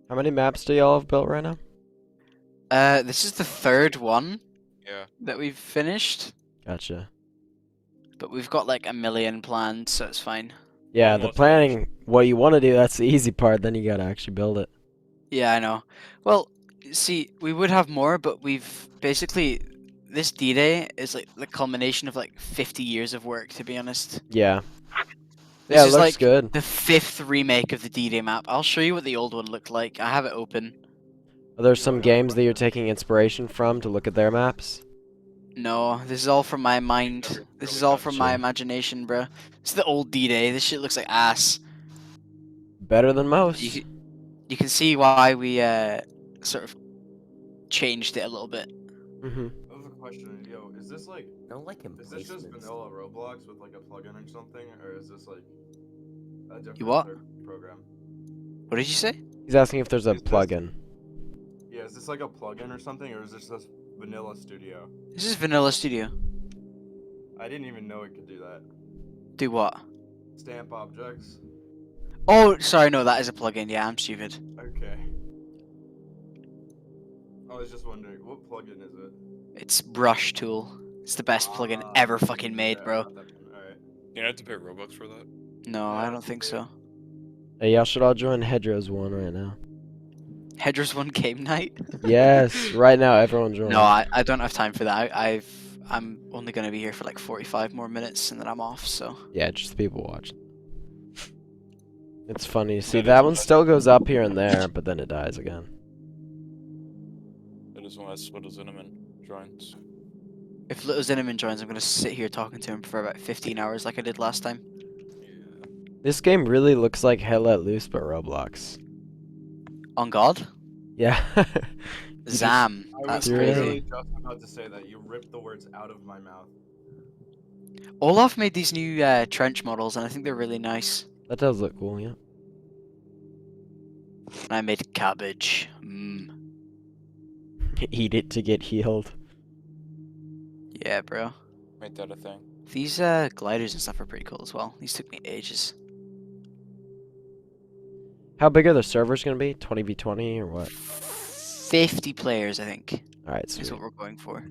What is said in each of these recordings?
How many maps do y'all have built right now? This is the third one Yeah. that we've finished, Gotcha. but we've got like a million planned, so it's fine. Yeah, the Almost planning, what you want to do, that's the easy part. Then you gotta actually build it. Yeah, I know. Well, see, we would have more, but we've basically this D-Day is like the culmination of like 50 years of work, to be honest. Yeah. This Yeah, it is looks like good. the fifth remake of the D-Day map. I'll show you what the old one looked like. I have it open. Are there some games that you're taking inspiration from to look at their maps? No, this is all from my mind. This is all from my Gotcha. imagination, bro. It's the old D-Day. This shit looks like ass. Better than most. You can see why we sort of changed it a little bit. Mm-hmm. I have a question. Yo, is this like, No, like is this just emplacements. vanilla Roblox with like a plugin or something, or is this like a different what? program? What did you say? He's asking if there's a Is this- plugin. Yeah, is this like a plugin or something, or is this just vanilla Studio? This is Vanilla Studio. I didn't even know it could do that. Do what? Stamp objects. Oh, sorry, no, that is a plugin. Yeah, I'm stupid. Okay. I was just wondering, what plugin is it? It's Brush Tool. It's the best plugin ever fucking made, bro. Alright. You have to pay Robux for that. No, Yeah, I don't that's think weird. so. Hey, y'all should all join Hedgerows 1 right now. Hedgerows 1 game night? Yes, right now everyone join. No, I don't have time for that. I'm only gonna be here for like 45 more minutes and then I'm off, so. Yeah, just the people watching. It's funny. See, That that is one nice. still goes up here and there, but then it dies again. That is unless Little Cinnamon joins. If Little Cinnamon joins, I'm gonna sit here talking to him for about 15 hours like I did last time. Yeah. This game really looks like Hell Let Loose, but Roblox. On God? Yeah. Zam. I was That's You're crazy. literally just about to say that. You ripped the words out of my mouth. Olaf made these new trench models and I think they're really nice. That does look cool, yeah. And I made cabbage. Mmm. Eat it to get healed. Yeah, bro. Make that a thing. These gliders and stuff are pretty cool as well. These took me ages. How big are the servers gonna be? 20v20 or what? 50 players, I think, Alright, is sweet. what we're going for.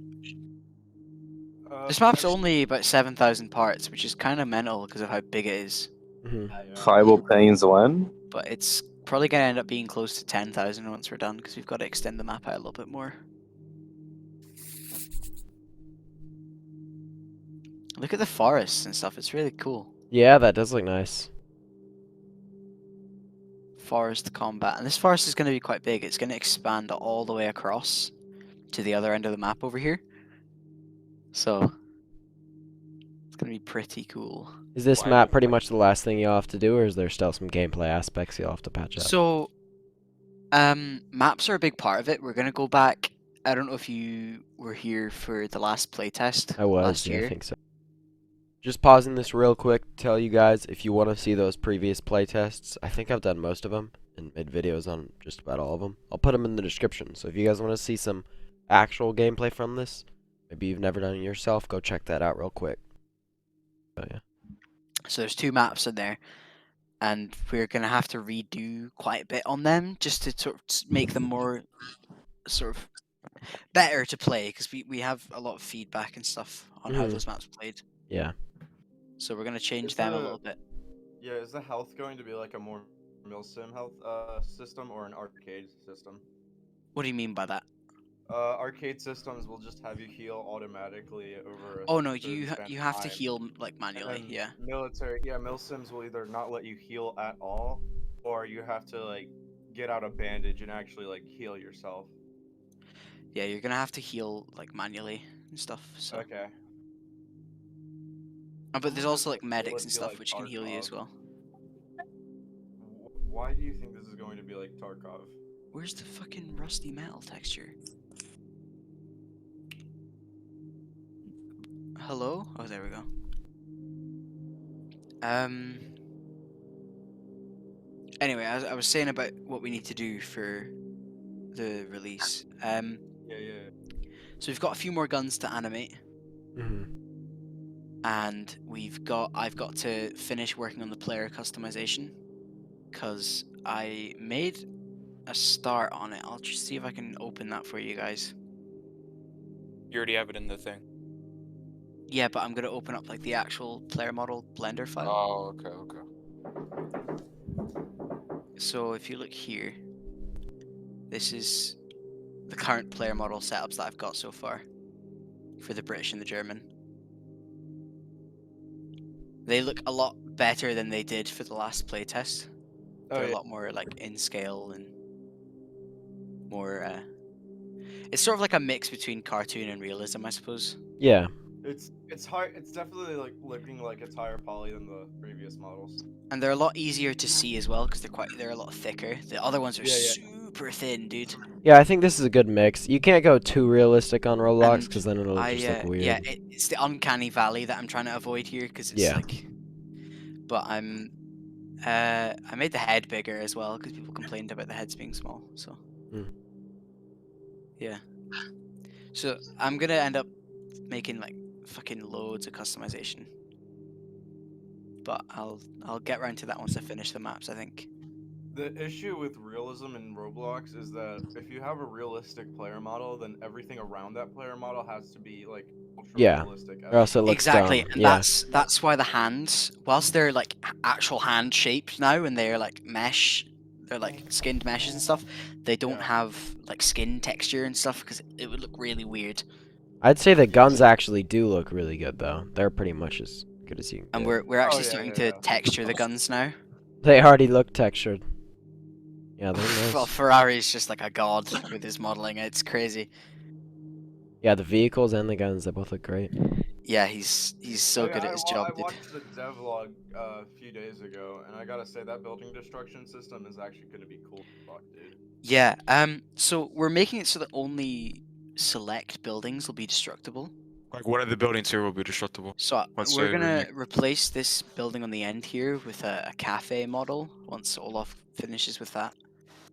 Uh, This map's actually- only about 7,000 parts, which is kind of mental because of how big it is. Mhm. Five planes when? But it's probably going to end up being close to 10,000 once we're done because we've got to extend the map out a little bit more. Look at the forests and stuff. It's really cool. Yeah, that does look nice. Forest combat. And this forest is going to be quite big. It's going to expand all the way across to the other end of the map over here. So it's going to be pretty cool. Is this Why map would- pretty much the last thing you'll have to do, or is there still some gameplay aspects you'll have to patch up? So maps are a big part of it. We're going to go back. I don't know if you were here for the last playtest I was, last yeah, year. I think so. Just pausing this real quick to tell you guys, if you want to see those previous playtests, I think I've done most of them and made videos on just about all of them. I'll put them in the description, so if you guys want to see some actual gameplay from this, maybe you've never done it yourself, go check that out real quick. Oh yeah. So there's two maps in there, and we're gonna have to redo quite a bit on them just to sort of make them more sort of better to play because we have a lot of feedback and stuff on how Mhm. those maps played. Yeah. So we're gonna change Is them a the- little bit. Yeah, is the health going to be like a more milsim health system or an arcade system? What do you mean by that? Arcade systems will just have you heal automatically over. Oh no, certain you span you of have to time. heal like And manually. then Yeah. Military, yeah, milsims will either not let you heal at all, or you have to like get out a bandage and actually like heal yourself. Yeah, you're gonna have to heal like manually and stuff. So. Okay. But there's also like medics Let's and do, stuff like, which can heal you as Tarkov. well. Why do you think this is going to be like Tarkov? Where's the fucking rusty metal texture? Hello? Oh, there we go. Anyway, I was saying about what we need to do for the release. Yeah, yeah. So we've got a few more guns to animate, Mhm. and I've got to finish working on the player customization, because I made a start on it. I'll just see if I can open that for you guys. You already have it in the thing. Yeah, but I'm gonna open up like the actual player model Blender file. Oh, okay. So if you look here, this is the current player model setups that I've got so far for the British and the German. They look a lot better than they did for the last playtest. Oh, They're yeah. a lot more like in scale and more. It's sort of like a mix between cartoon and realism, I suppose. Yeah. It's hard. It's definitely like looking like it's higher poly than the previous models. And they're a lot easier to see as well because they're a lot thicker. The other ones are Yeah, yeah. super thin, dude. Yeah, I think this is a good mix. You can't go too realistic on Roblox And because then it'll just look weird. yeah, it's the uncanny valley that I'm trying to avoid here because it's Yeah. like. But I made the head bigger as well because people complained about the heads being small. So. Hmm. Yeah. So I'm gonna end up making like fucking loads of customization. But I'll get around to that once I finish the maps, I think. The issue with realism in Roblox is that if you have a realistic player model, then everything around that player model has to be like ultra Yeah, realistic. or else it looks Exactly, dumb. and Yeah. that's why the hands, whilst they're like actual hand shaped now and they're like mesh, they're like skinned meshes and stuff, they don't Yeah. have like skin texture and stuff because it would look really weird. I'd say the guns actually do look really good though. They're pretty much as good as you can And get. we're actually yeah, starting yeah, to yeah. texture the guns now. They already look textured. Yeah, they're Well, nice. Ferrari's just like a god with his modeling. It's crazy. Yeah, the vehicles and the guns, they both look great. Yeah, he's so good at his job, I dude. watched the devlog a few days ago, and I gotta say that building destruction system is actually gonna be cool as fuck, dude. Yeah. So we're making it so that only select buildings will be destructible. Like one of the buildings here will be destructible. So Let's we're say gonna replace this building on the end here with a cafe model once Olaf finishes with that,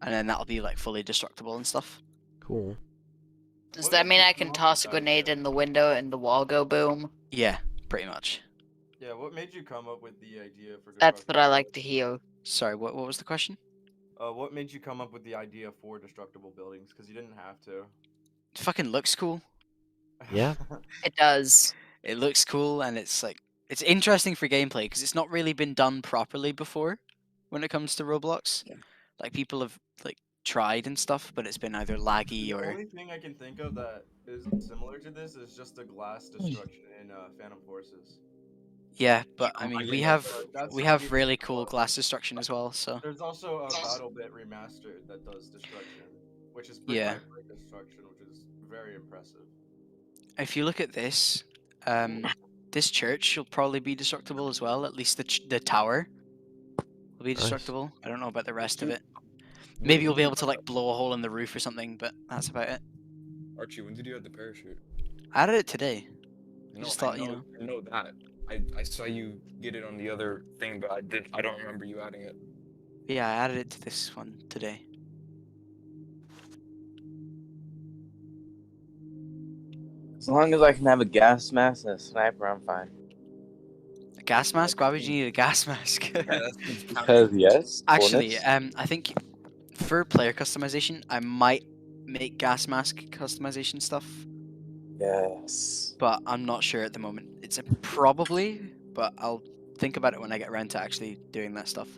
and then that'll be like fully destructible and stuff. Cool. Does What that makes mean you I come can up with toss a that grenade idea? in the window and the wall go boom? Yeah, pretty much. Yeah, what made you come up with the idea for That's what I destructible like to buildings? hear. Sorry, what was the question? What made you come up with the idea for destructible buildings? Because you didn't have to. It fucking looks cool. Yeah. It does. It looks cool, and it's like it's interesting for gameplay because it's not really been done properly before when it comes to Roblox. Like people have like tried and stuff, but it's been either laggy The or only thing I can think of that is similar to this is just the glass destruction in Phantom Forces. yeah. But I mean, That's we something have you really can cool look. glass destruction as well. So There's also a Battle Bit remastered that does destruction, which is brick Yeah. by brick destruction, which is very impressive. if you look at this, this church will probably be destructible as well. At least the tower will be Nice. destructible. I don't know about the rest of it. Maybe you'll be able to like blow a hole in the roof or something, but that's about it. Archie, when did you add the parachute? I added it today. No, just thought, you know. I know that. I saw you get it on the other thing, but I don't remember you adding it. Yeah, I added it to this one today. As long as I can have a gas mask and a sniper, I'm fine. A gas mask? Why would you need a gas mask? Because yes, Actually, coolness. I think for player customization, I might make gas mask customization stuff, Yes. but I'm not sure at the moment. It's a probably, but I'll think about it when I get around to actually doing that stuff.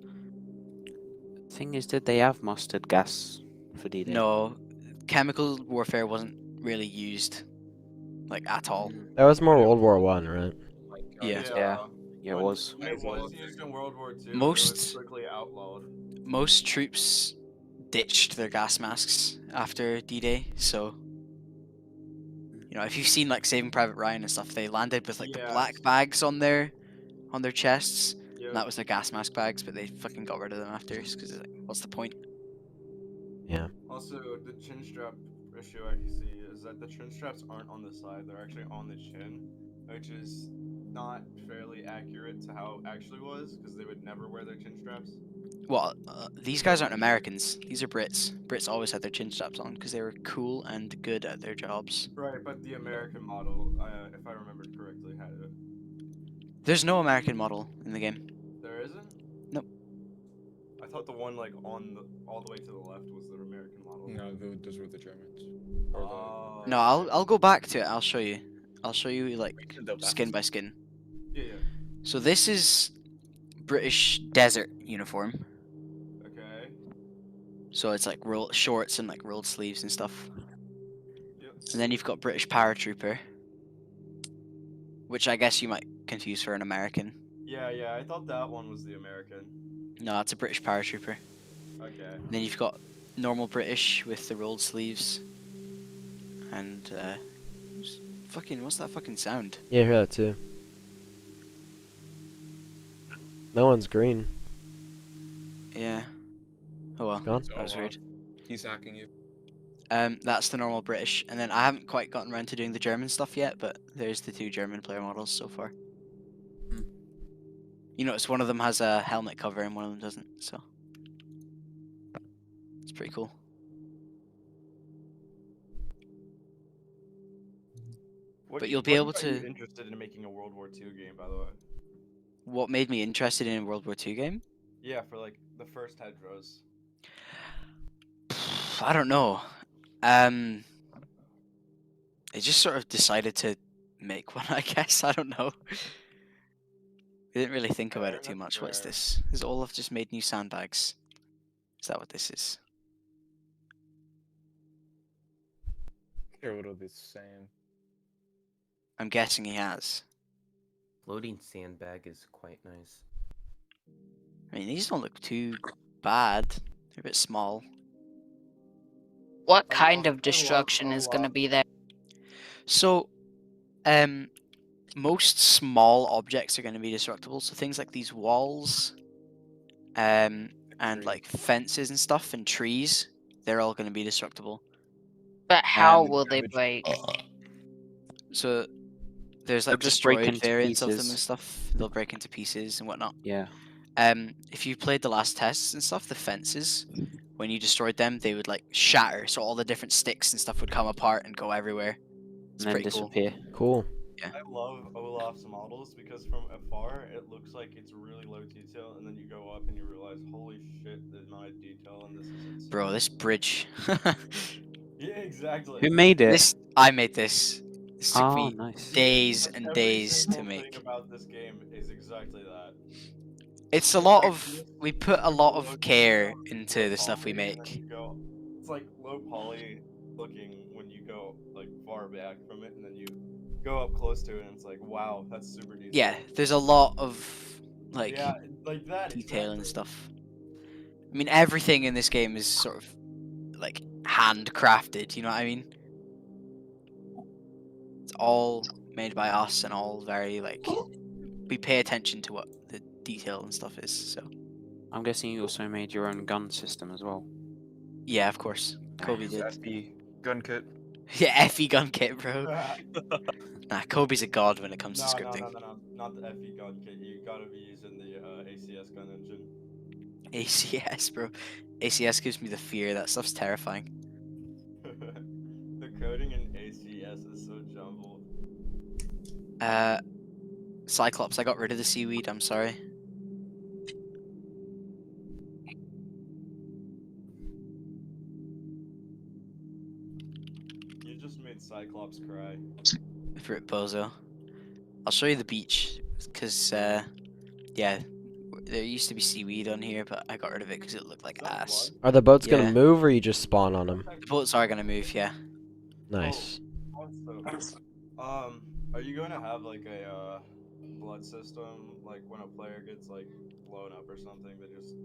Thing is, did they have mustard gas for D-Day? No, chemical warfare wasn't really used, like at all. That was more World War One, right? Yeah. Yeah, it was. When it was used in World War II, it was Most- quickly outlawed. Most troops ditched their gas masks after D-Day, so you know if you've seen like Saving Private Ryan and stuff, they landed with like the black Yes. bags on their chests. Yeah. And that was their gas mask bags, but they fucking got rid of them after because like, what's the point? Also, the chin strap issue I see is that the chin straps aren't on the side; they're actually on the chin, which is not fairly accurate to how it actually was, because they would never wear their chin straps. Well, these guys aren't Americans. These are Brits. Brits always had their chin straps on because they were cool and good at their jobs. Right, but the American model, if I remember correctly, had it. There's no American model in the game. There isn't? Nope. I thought the one like on the all the way to the left was the American model. No, those were the Germans. Or Oh, No, I'll go back to it. I'll show you. I'll show you like the skin by skin. yeah. So this is British desert uniform. Okay. So it's like shorts and like rolled sleeves and stuff. Yep. And then you've got British paratrooper, which I guess you might confuse for an American. Yeah. I thought that one was the American. No, it's a British paratrooper. Okay. And then you've got normal British with the rolled sleeves. And what's that fucking sound? Yeah, I hear that too. No one's green. Yeah. Oh well, Gone? that was weird. He's hacking you. That's the normal British, and then I haven't quite gotten around to doing the German stuff yet, but there's the 2 German player models so far. You notice one of them has a helmet cover and one of them doesn't, so it's pretty cool. But you'll be able What got you to- interested in making a World War II game, by the way? What made me interested in a World War II game? Yeah, for like the first Hedgerows. I don't know. I just sort of decided to make one, I guess. I don't know. I didn't really think about Fair, it too that's much. What's fair. this? This is Olaf just made new sandbags. Is that what this is? Here, what are they saying? I'm guessing he has. Floating sandbag is quite nice. I mean, these don't look too bad. They're a bit small. What I kind love- of destruction is gonna be there? So, most small objects are going to be destructible. So things like these walls, and Trees. like fences and stuff, and trees, they're all going to be destructible. But how Um, will they Damage. break? So there's like They'll just break destroyed into variants of them pieces. and stuff. They'll break into pieces and whatnot. Yeah. If you played the last tests and stuff, the fences, when you destroyed them, they would like shatter. So all the different sticks and stuff would come apart and go everywhere. It's And then pretty cool. disappear. Cool. I love Olaf's models because from afar it looks like it's really low detail, and then you go up and you realize, holy shit, the amount of detail in this is insane. Bro, this bridge. Yeah, exactly. Who made it? I made this. This took Oh, me nice. days and Every days to single make. thing about this game is exactly that. It's a lot of we put a lot of care into the stuff we make. It's like low poly looking when you go like far back from it, and then you go up close to it, and it's like, wow, that's super detailed. Yeah, there's a lot of like yeah, like that detail and exactly. stuff. I mean, everything in this game is sort of like handcrafted. You know what I mean? It's all made by us and all very like we pay attention to what the detail and stuff is. So I'm guessing you also made your own gun system as well. yeah, of course, Kobe did. FB gun kit. Yeah, FE gun kit, bro. Nah, Kobe's a god when it comes to No, scripting. not the FE gun kit. You gotta be using the ACS gun engine. ACS, bro. ACS gives me the fear. That stuff's terrifying. The coding in ACS is so jumbled. Cyclops, I got rid of the seaweed. I'm sorry. You just made Cyclops cry. Rip Bozo. I'll show you the beach, because, yeah, there used to be seaweed on here, but I got rid of it because it looked like Is that ass. Are the boats Yeah. gonna move or you just spawn on them? The boats are gonna move, yeah. Nice. Also, are you going to have like a blood system, like when a player gets like blown up or something, they just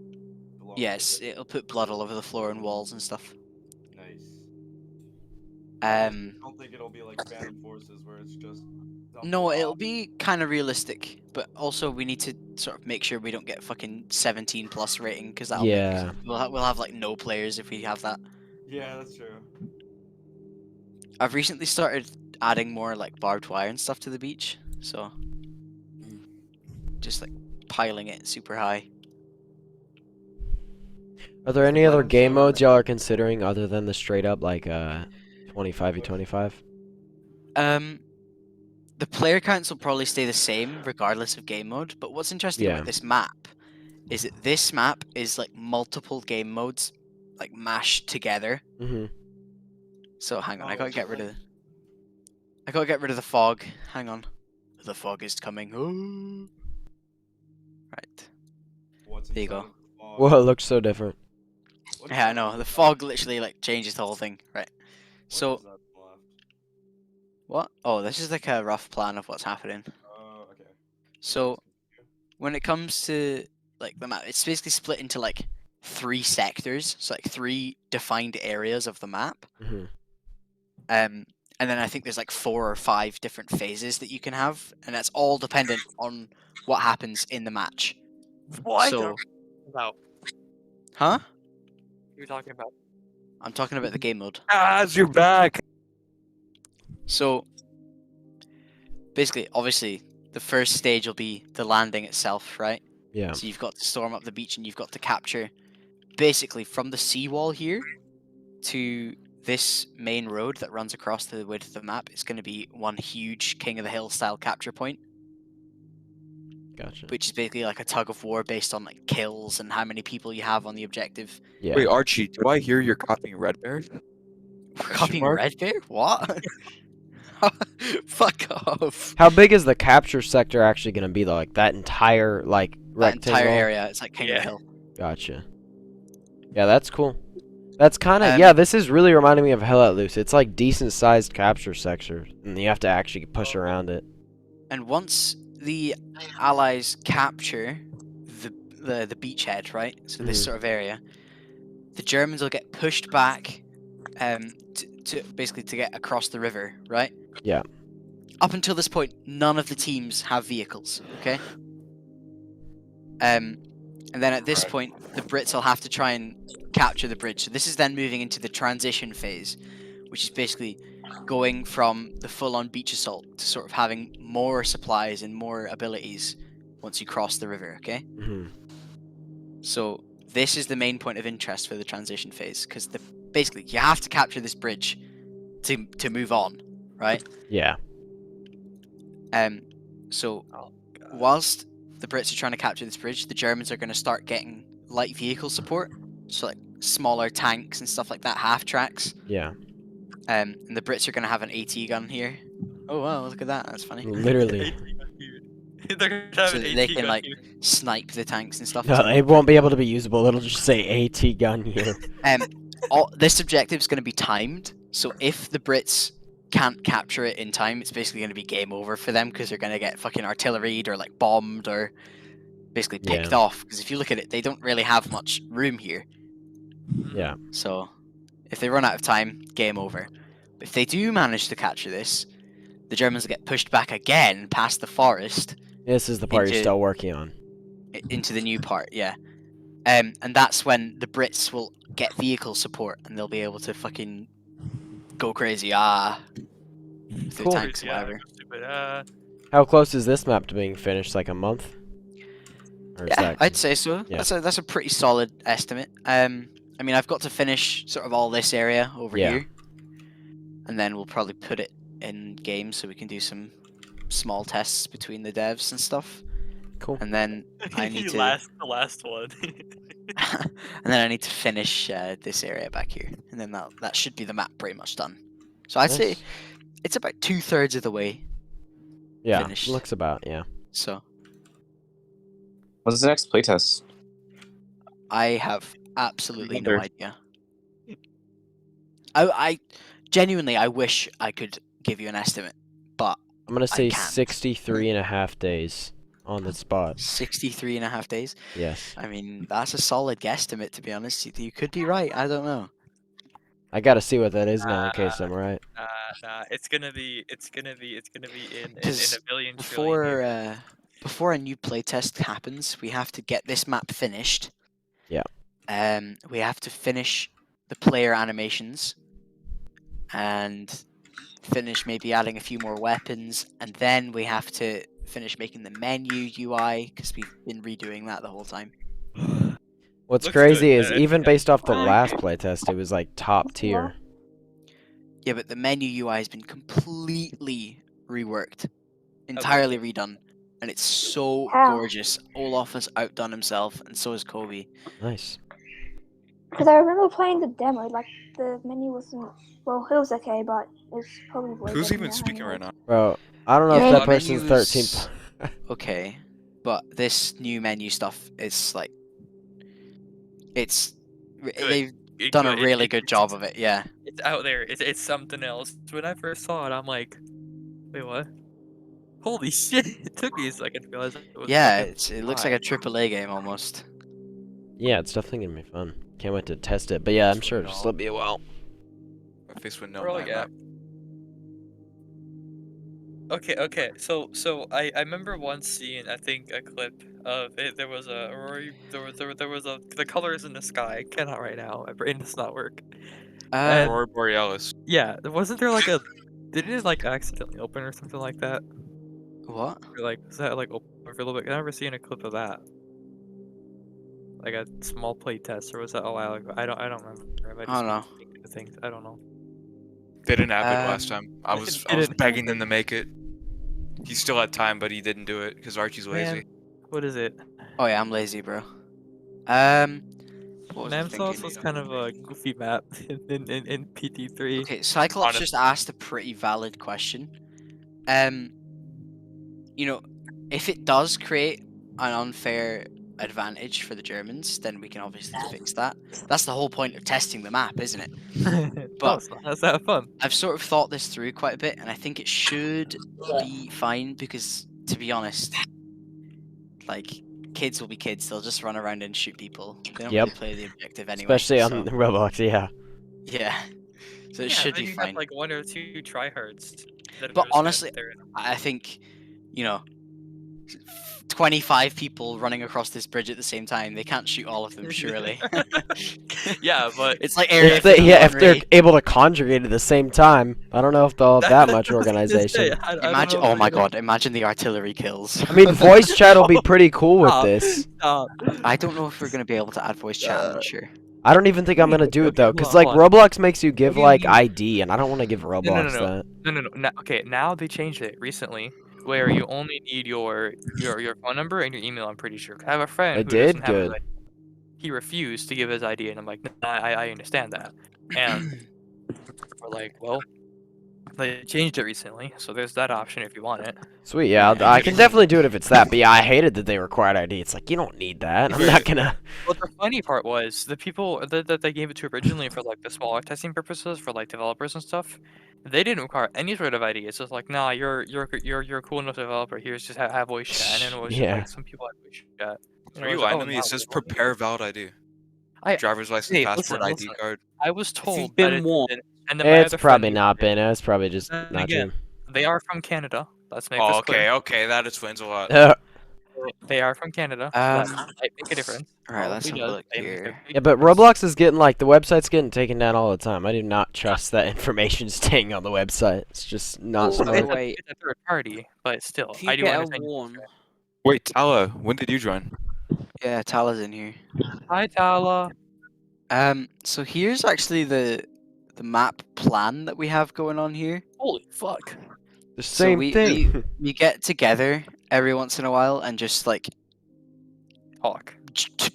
blow 'em to Yes, bits? it'll put blood all over the floor and walls and stuff. Nice. I Um, don't think it'll be like Phantom Forces where it's just. a no, blob. it'll be kind of realistic, but also we need to sort of make sure we don't get fucking 17 plus rating, because that'll Yeah. make we'll have like no players if we have that. Yeah, that's true. I've recently started adding more like barbed wire and stuff to the beach, so just like piling it super high. Are there any Let other 'em game show modes y'all are considering other than the straight up like 25v25? The player counts will probably stay the same regardless of game mode, but what's interesting Yeah. about this map is that this map is like multiple game modes, like mashed together. Mm-hmm. So hang on, I Oh, gotta is get it rid like- of. I gotta get rid of the fog. Hang on, the fog is coming. Ooh. Right. What's There you inside go. of the fog? Whoa, it looks so different. What Yeah, I is know. that? The fog literally like changes the whole thing. Right. What So is that on the left? what? Oh, this is like a rough plan of what's happening. Oh, okay. So when it comes to like the map, it's basically split into like 3 sectors, so like 3 defined areas of the map. Mm-hmm. And then I think there's like 4 or 5 different phases that you can have, and that's all dependent on what happens in the match. What? So, About huh? you're talking about? I'm talking about the game mode. You're back. So, basically, obviously, the first stage will be the landing itself, right? Yeah. So you've got to storm up the beach and you've got to capture, basically, from the seawall here to this main road that runs across the width of the map. It's going to be one huge King of the Hill style capture point, Gotcha. which is basically like a tug of war based on like kills and how many people you have on the objective. Yeah. Wait, Archie, do I hear you're copying Red Bear? We're copying mark? Red Bear? What? Fuck off. How big is the capture sector actually gonna be though? Like that entire like That rectangle? entire area, it's like King of Yeah. the Hill. Gotcha. Yeah, that's cool. That's kind of Um, yeah. This is really reminding me of Hell Let Loose. It's like decent sized capture sector, and you have to actually push around it. And once the allies capture the beachhead, right? So this Mhm. sort of area, the Germans will get pushed back, to basically to get across the river, right? Yeah. Up until this point, none of the teams have vehicles. Okay. And then at this point, the Brits will have to try and capture the bridge. So this is then moving into the transition phase, which is basically going from the full-on beach assault to sort of having more supplies and more abilities once you cross the river. Okay. Hmm. So this is the main point of interest for the transition phase, because basically you have to capture this bridge to move on, right? Yeah. So whilst the Brits are trying to capture this bridge, the Germans are going to start getting light vehicle support, so like smaller tanks and stuff like that, half tracks. Yeah. And the Brits are going to have an AT gun here. Oh wow, look at that, that's funny. Literally. They're gonna have So an that they AT can gun like here. snipe the tanks and stuff. No, it won't be able to be usable. It'll just say AT gun here. This objective is going to be timed, so if the Brits can't capture it in time, it's basically going to be game over for them, because they're going to get fucking artilleried or like bombed or basically picked Yeah. off. Because if you look at it, they don't really have much room here. Yeah. So if they run out of time, game over. But if they do manage to capture this, the Germans will get pushed back again past the forest This is the part you're Into- still working on. into the new part, yeah. And that's when the Brits will get vehicle support and they'll be able to fucking go crazy, with their Cool. tanks or whatever. Stupid, How close is this map to being finished? Like a month? Or is Yeah, that... I'd say so. Yeah. That's a pretty solid estimate. I mean, I've got to finish sort of all this area over Yeah. here, and then we'll probably put it in game so we can do some small tests between the devs and stuff. Cool. And then I need to, the last one. and then I need to finish this area back here, and then that should be the map pretty much done. So I'd say Nice. it's about 2/3 of the way. Yeah, finished. looks about, yeah. So What's the next playtest? I have absolutely no Neither. idea. I genuinely I wish I could give you an estimate, but I'm gonna say can't. 63.5 days on the spot. 63.5 days. Yes. I mean, that's a solid guesstimate, to be honest. You could be right. I don't know. I gotta see what that is now in case I'm right. Nah, it's gonna be in a 'Cause billion trillion years. Before a new playtest happens, we have to get this map finished. Yeah. We have to finish the player animations and finish maybe adding a few more weapons, and then we have to finish making the menu UI, because we've been redoing that the whole time. What's Looks crazy good. is even based off the last playtest, it was like top tier. Yeah, but the menu UI has been completely reworked, entirely redone. and it's so How? gorgeous. Olaf has outdone himself, and so is Kobe. Nice. Because I remember playing the demo, like the menu wasn't. Well, it was okay, but it's probably way Who's better even now speaking anyways. right now? Bro, I don't know Yeah, if the that person's menu 13. is okay, but this new menu stuff is like, they've done a really good job of it. Yeah. It's out there. It's something else. When I first saw it, I'm like, wait, what? Holy shit! It took me a second to realize it was Yeah, fucking it looks like a live. AAA game almost. Yeah, it's definitely gonna be fun. Can't wait to test it. But yeah, I'm sure it'll still be a while. My face with no Probably, mind yeah. map. Okay. So I remember once seeing, I think, a clip of it. There was a Rory. There was a the colors in the sky. I cannot right now. My brain does not work. And Aurora Borealis. yeah, wasn't there like a? Did it like accidentally open or something like that? What? Or like was that like open for a little bit? I never seen a clip of that. Like a small play test, or was that a while ago? I don't remember. I I just don't know. thinking of things. I don't know. They didn't have it last Um, time. I It was didn't begging them happen. to make it. He still had time, but he didn't do it because Archie's lazy. Man, what is it? Oh yeah, I'm lazy, bro. What was I Namsos was thinking? kind of a goofy map in PT3. Okay, Cyclops Honest- just asked a pretty valid question. You know, if it does create an unfair advantage for the Germans, then we can obviously fix that. That's the whole point of testing the map, isn't it? No, But it's not. That's not fun. I've sort of thought this through quite a bit, and I think it should be fine because, to be honest, like, kids will be kids. They'll just run around and shoot people. They don't Yep. really play the objective anyway. Especially on so, Roblox, yeah. yeah. So it Yeah, should then be you fine. have like 1 or 2 tryhards. That are But just gonna honestly, sit there. I think, you know, 25 people running across this bridge at the same time, they can't shoot all of them, surely. Yeah, but It's like Area If they, yeah, if 51 they're raid. able to conjugate at the same time, I don't know if they'll have that much I was gonna say, organization. I don't Imagine, know if oh my they're gonna- god, imagine the artillery kills. I mean, voice chat will be pretty cool with Stop. this. Stop. I don't know if we're gonna be able to add voice chat, I'm not sure. I don't even think I'm gonna do it though, hold because on, like hold on. Roblox makes you give do you like mean? ID, and I don't want to give Roblox that. No. Okay, now they changed it recently, where you only need your phone number and your email. I'm pretty sure. I have a friend I who doesn't did? have his Good. ID. He refused to give his ID, and I'm like, nah, I understand that. And we're like, well, they changed it recently, so there's that option if you want it. Sweet, yeah, I can definitely do it if it's that. But yeah, I hated that they required ID. It's like you don't need that. I'm not gonna. Well, the funny part was the people that they gave it to originally for like the smaller testing purposes for like developers and stuff. They didn't require any sort of ID. It's just like, nah, you're a cool enough developer. Here's just have voice chat, and then it was just Yeah. like some people had voice chat. And are it you was like, lying oh, to me? nah, It says we want it. prepare valid ID. I- Driver's license, Hey, passport, listen. ID card. I was told you've that been it warned- didn't, and then my It's other probably friend not been. It's probably just And not again, true. they are from Canada. Let's make Oh, this okay, clear. okay, that explains a lot. They are from Canada. So that Um, might make a difference. Alright, let's Probably have a does. look They make a here. big Yeah, but difference. Roblox is getting like the website's getting taken down all the time. I do not trust that information staying on the website. It's just not Oh, smart. wait. It's a third party, but still, If you I do get a understand. one, Wait, Tala, when did you join? Yeah, Tala's in here. Hi, Tala. So here's actually the map plan that we have going on here. Holy fuck. The So same we, thing. we get together every once in a while and just like Talk.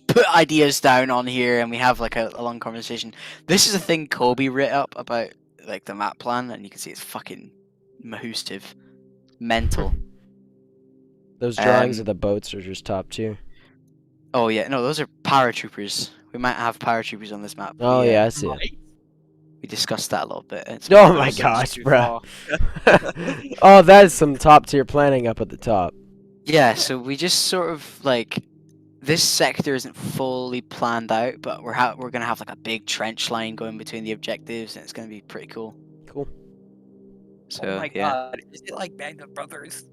put ideas down on here, and we have like a long conversation. This is a thing Kobe writ up about like the map plan, and you can see it's fucking mahoostive, mental. Those drawings Um, of the boats are just top tier. Oh yeah, no, those are paratroopers. We might have paratroopers on this map. Oh we, yeah, I see it. we discussed that a little bit. It's Oh my That's gosh, too bro. far. Oh, that is some top tier planning up at the top. Yeah, so we just sort of like this sector isn't fully planned out, but we're gonna have like a big trench line going between the objectives, and it's gonna be pretty cool. Cool. So Oh my yeah, god, is it like Band of Brothers?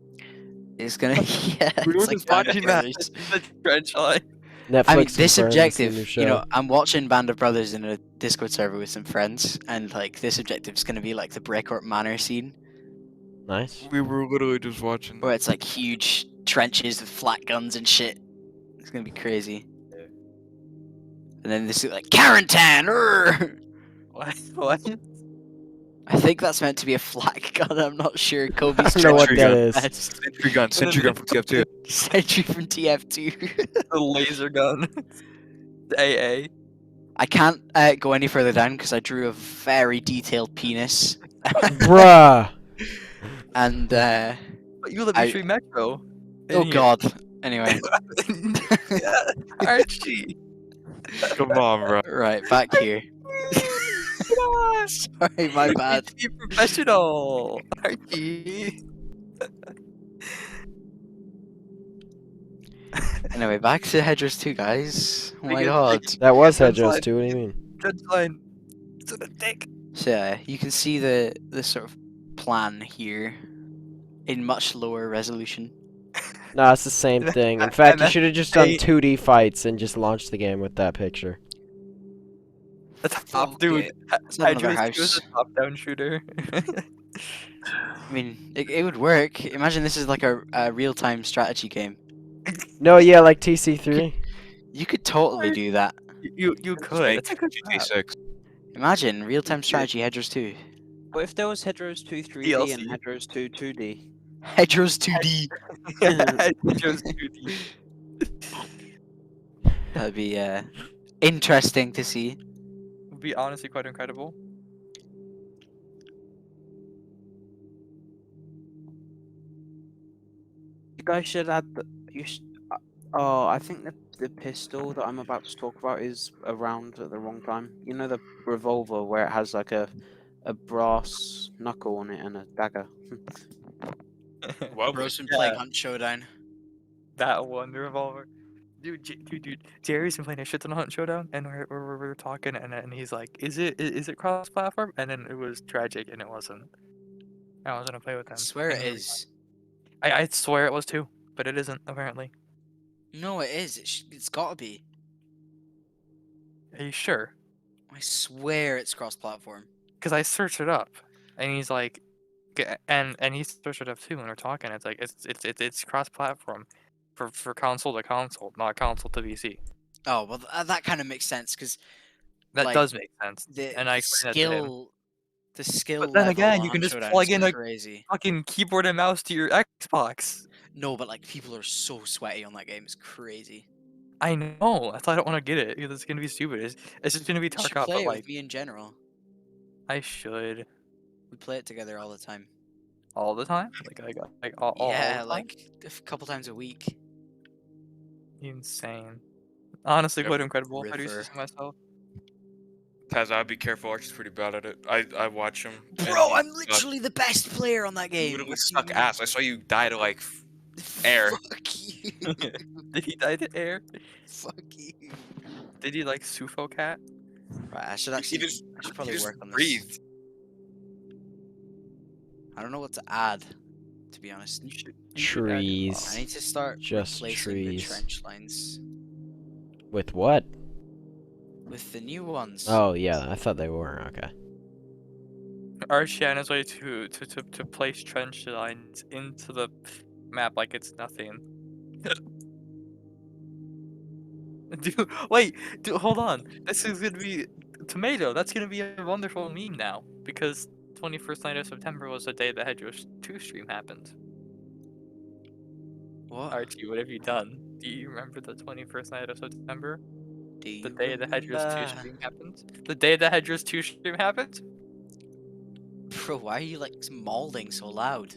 it's gonna yeah. We were It's like just Band of watching that. Brothers. The trench line. Netflix. I mean, and this Friends, objective, new show. you know, I'm watching Band of Brothers in a Discord server with some friends, and like this objective is gonna be like the Breakout Manor scene, Nice. We were literally just watching. where it's like huge trenches with flat guns and shit. It's gonna be crazy. And then this is like Carentan. What? What? I think that's meant to be a flak gun. I'm not sure. Kobe's I don't know what Sentry that gun. is. Sentry gun from TF2. Sentry from TF2. The laser gun. The AA. I can't go any further down because I drew a very detailed penis. Bruh. And But you live I- in Street Metro. oh god. Anyway, Yeah, Archie. Come on, bro. right back here. Sorry, my bad. Be professional, Archie. Anyway, back to Hedgerows 2, guys. Oh my Make it- god. make it- That was That's Hedgerows fine. too. What do you mean? That's fine. It's a dick. So yeah, you can see the sort of plan here in much lower resolution. No, it's the same thing. In fact, you And should have just done I- 2D fights and just launched the game with that picture. The top Fuck dude. it. Let's have another Hedgerows 2 is house. a top-down shooter. I mean, it would work. Imagine this is like a real-time strategy game. No, yeah, like TC3. You could totally do that. you could. It's a good map. GT6. Imagine real-time strategy Hedgerows 2. What if there was Hedgerows 2 3D DLC. and Hedgerows 2 2D? Hedgerows 2D. Hedgerows 2D. That'd be interesting to see. Would be honestly quite incredible. You guys should add the. Oh, I think the pistol that I'm about to talk about is around at the wrong time. You know the revolver where it has like a brass knuckle on it and a dagger. Well, Bro's been yeah. playing Hunt Showdown. That one, the revolver. Dude, Jerry's been playing a shit ton of Hunt Showdown, and we're talking, and he's like, is it cross-platform? And then it was tragic, and it wasn't. I wasn't gonna play with I him. swear it and is. I swear it was too, but it isn't, apparently. No, it is. It's gotta be. Are you sure? I swear it's cross-platform. Because I searched it up, and he's like, and he searched it up too, and we're talking, it's like, it's cross-platform for console to console, not console to PC. Oh well, that kind of makes sense because That Like, does make sense. the And I explained that to him. the skill. But then level again, on you can Hunt just Showdown plug is in a- crazy. Fucking keyboard and mouse to your Xbox. No, but like people are so sweaty on that game. It's crazy. I know. That's why I don't want to get it because it's gonna be stupid. It's just gonna be You should Tarkov, play but it like with me in general. I should We play it together all the time. all the time. Like all Yeah, the time? like a couple times a week. Insane. Honestly, Yep. quite incredible. How do you River. see myself? Taz, I'd be careful. Archie's pretty bad at it. I watch him. and Bro, he I'm suck- literally the best player on that game. literally What do you suck mean? ass. I saw you die to like air. Fuck you. Did he die to air? Fuck you. Did he like Sufocat? Right, I should He actually. just I should he probably just work on this. breathed. I don't know what to add, to be honest. You should add- Trees. I need to start Just replacing trees. the trench lines With what? with the new ones. Oh yeah, I thought they were okay. Archie on his way to place trench lines into the map like it's nothing. Dude, wait, dude, hold on. This is gonna be tomato. That's gonna be a wonderful meme now because 21st night of September was the day the Hedgerows 2 stream happened. What? Archie, what have you done? Do you remember the 21st night of September? Do you The day the Hedgerows 2 remember? stream happened? The day the Hedgerows 2 stream happened? Bro, why are you like mauling so loud?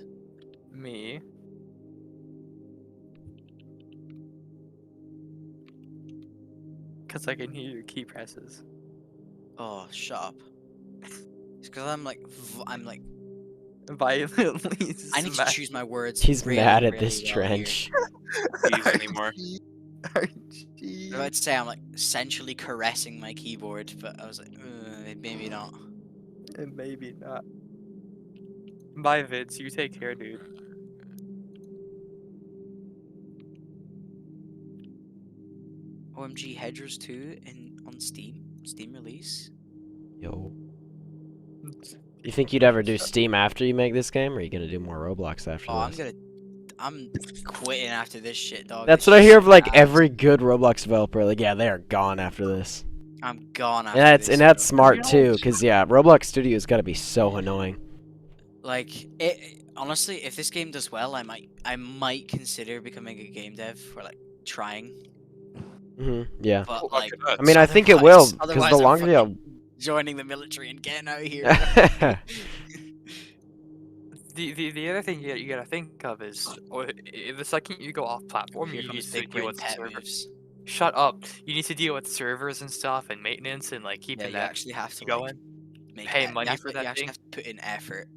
Me. Cause I can hear your key presses. Oh, shut up. It's because I'm like, Violently I need to smack choose my words. He's really, mad at really this well trench. Keys anymore. Archie. Here. I'm about to say I'm like sensually caressing my keyboard, but I was like, maybe not. Maybe not. Bye, Vids. You take care, dude. OMG Hedgerows 2 on Steam release. Yo. You think you'd ever do Steam after you make this game, or are you gonna do more Roblox after Oh, this? I'm quitting after this shit, dog. That's It's what I just hear of so like bad. every good Roblox developer. Like, yeah, they are gone after this. I'm gone after And that's this. and that's bro. smart too, cause yeah, Roblox Studio's got to be so annoying. Like honestly, if this game does well, I might consider becoming a game dev or like trying. Yeah. But Oh, like, okay, I mean, I think it will, cause the I'm longer you. fucking joining the military and getting out of here. Bro. The other thing you gotta think of is the second you go off platform, Here you need comes to big deal brain with pet servers. moves. Shut up! You need to deal with servers and stuff and maintenance and like Yeah, keeping you that actually have to like going. Pay money for you that actually thing. have to put in effort.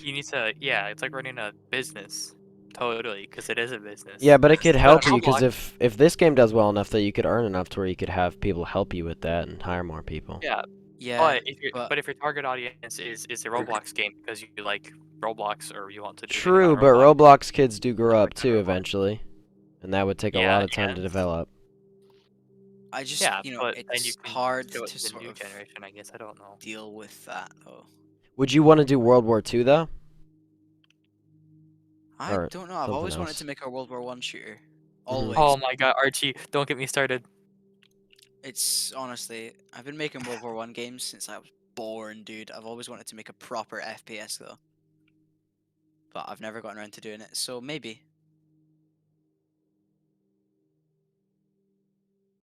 You need to, yeah, it's like running a business. Totally, because it is a business. Yeah, but it could help But you, cause Roblox- if this game does well enough that you could earn enough to where you could have people help you with that and hire more people. Yeah, Yeah, but if your target audience is a Roblox game because you like Roblox or you want to do a video True, on but Roblox, Roblox kids do grow Like up too Roblox. eventually, and that would take a Yeah, lot of time to and- develop. I just yeah, you know but then you it's can hard do it to to the sort new of generation, I guess. I don't know. deal with that though. Would you want to do World War II though? I Or don't know. I've something always wanted else. to make a World War One shooter. Mhm. Always. Oh my god, Archie, don't get me started. It's honestly, I've been making World War One games since I was born, dude. I've always wanted to make a proper FPS though, but I've never gotten around to doing it. So maybe